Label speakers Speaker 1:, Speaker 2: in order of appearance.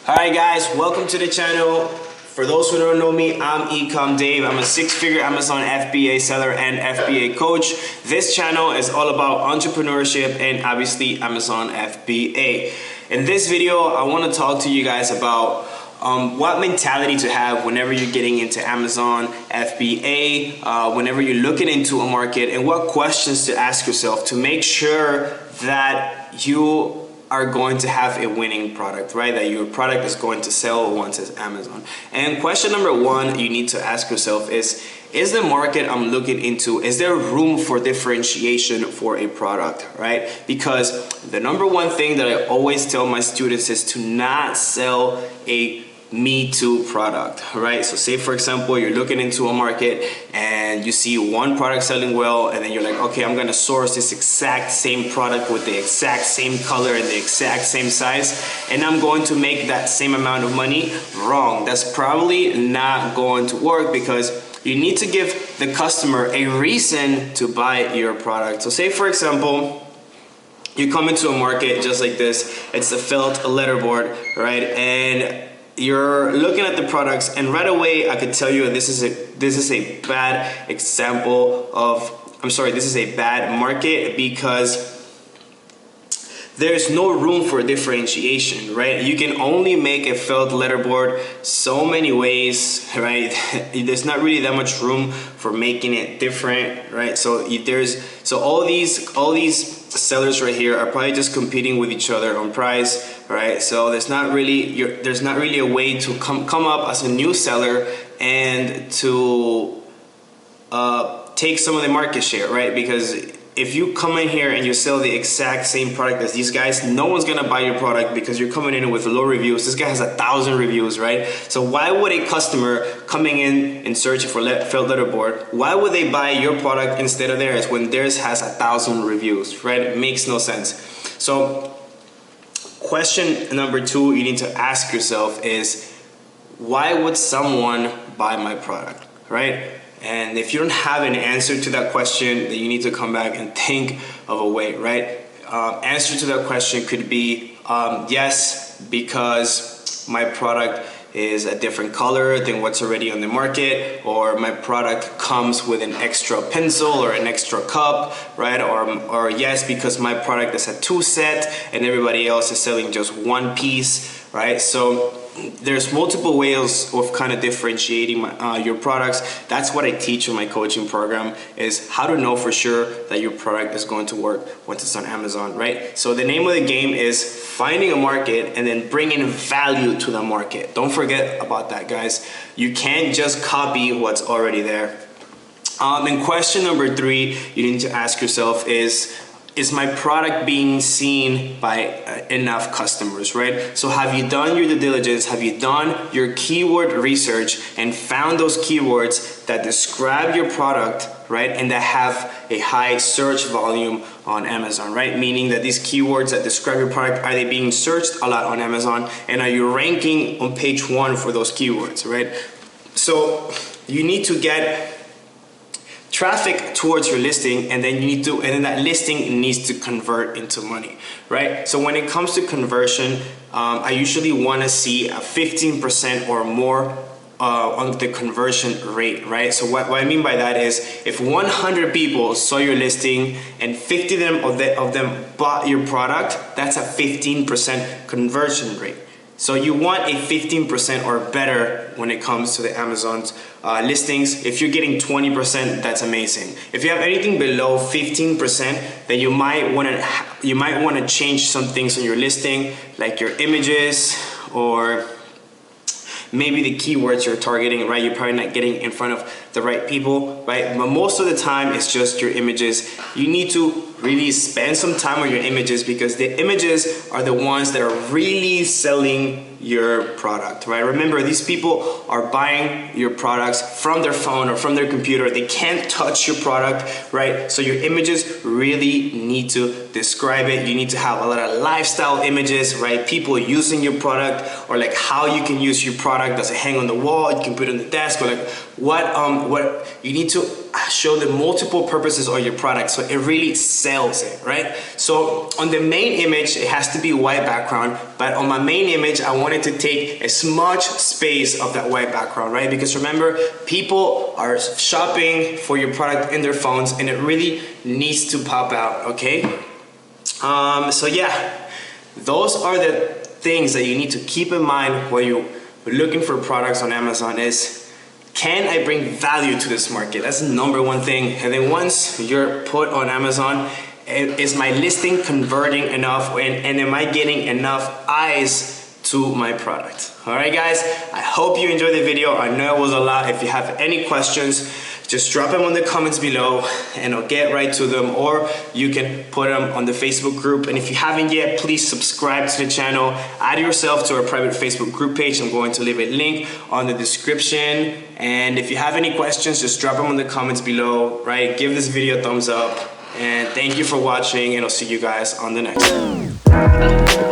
Speaker 1: Alright guys, welcome to the channel. For those who don't know me, I'm Ecom Dave. I'm a six-figure Amazon FBA seller and FBA coach. This channel is all about entrepreneurship and obviously Amazon FBA. In this video, I want to talk to you guys about what mentality to have whenever you're getting into Amazon FBA, whenever you're looking into a market, and what questions to ask yourself to make sure that you are going to have a winning product, right? That your product is going to sell once it's Amazon. And question number one you need to ask yourself is the market I'm looking into, is there room for differentiation for a product, right? Because the number one thing that I always tell my students is to not sell a me too product, right? So say for example, you're looking into a market and you see one product selling well, and then you're like, okay, I'm gonna source this exact same product with the exact same color and the exact same size, and I'm going to make that same amount of money. Wrong. That's probably not going to work, because you need to give the customer a reason to buy your product. So say for example, you come into a market just like this, it's a felt letterboard, right? And you're looking at the products, and right away I could tell you this is a bad example of, this is a bad market, because there's no room for differentiation, right? You can only make a felt letterboard so many ways, right? There's not really that much room for making it different, right? So all these sellers right here are probably just competing with each other on price, right? So there's not really a way to come up as a new seller and to take some of the market share, right? Because if you come in here and you sell the exact same product as these guys, no one's gonna buy your product because you're coming in with low reviews. This guy has 1,000 reviews, right? So why would a customer coming in and searching for felt letterboard, why would they buy your product instead of theirs when theirs has 1,000 reviews, right? It makes no sense. So question number two you need to ask yourself is, why would someone buy my product, right? And if you don't have an answer to that question, then you need to come back and think of a way, right? Answer to that question could be yes, because my product is a different color than what's already on the market, or my product comes with an extra pencil or an extra cup, right? Or yes, because my product is a two set and everybody else is selling just one piece, right? So there's multiple ways of kind of differentiating your products. That's what I teach in my coaching program, is how to know for sure that your product is going to work once it's on Amazon, right? So the name of the game is finding a market and then bringing value to the market. Don't forget about that, guys. You can't just copy what's already there. And question number three you need to ask yourself is my product being seen by enough customers, right? So have you done your due diligence? Have you done your keyword research and found those keywords that describe your product, right? And that have a high search volume on Amazon, right? Meaning that these keywords that describe your product, are they being searched a lot on Amazon? And are you ranking on page one for those keywords, right? So you need to get traffic towards your listing, and then that listing needs to convert into money, right? So when it comes to conversion, I usually want to see a 15% or more on the conversion rate, right? So what I mean by that is, if 100 people saw your listing and 50 of them bought your product, that's a 15% conversion rate. So you want a 15% or better when it comes to the Amazon's listings. If you're getting 20%, that's amazing. If you have anything below 15%, then you might want to change some things on your listing, like your images, or maybe the keywords you're targeting, right? You're probably not getting in front of the right people, right? But most of the time, it's just your images. You need to really spend some time on your images, because the images are the ones that are really selling your product, right? Remember, these people are buying your products from their phone or from their computer. They can't touch your product, right? So your images really need to describe it. You need to have a lot of lifestyle images, right? People using your product, or like how you can use your product. Does it hang on the wall? You can put it on the desk, or like what you need to show the multiple purposes of your product so it really sells it, right? So on the main image, it has to be white background, but on my main image, I wanted to take as much space of that white background, right? Because remember, people are shopping for your product in their phones and it really needs to pop out, okay? So yeah, those are the things that you need to keep in mind when you're looking for products on Amazon is, can I bring value to this market? That's the number one thing. And then once you're put on Amazon, is my listing converting enough and am I getting enough eyes to my product? All right, guys, I hope you enjoyed the video. I know it was a lot. If you have any questions, just drop them in the comments below and I'll get right to them, or you can put them on the Facebook group. And if you haven't yet, please subscribe to the channel, add yourself to our private Facebook group page. I'm going to leave a link on the description. And if you have any questions, just drop them in the comments below, right? Give this video a thumbs up and thank you for watching, and I'll see you guys on the next one.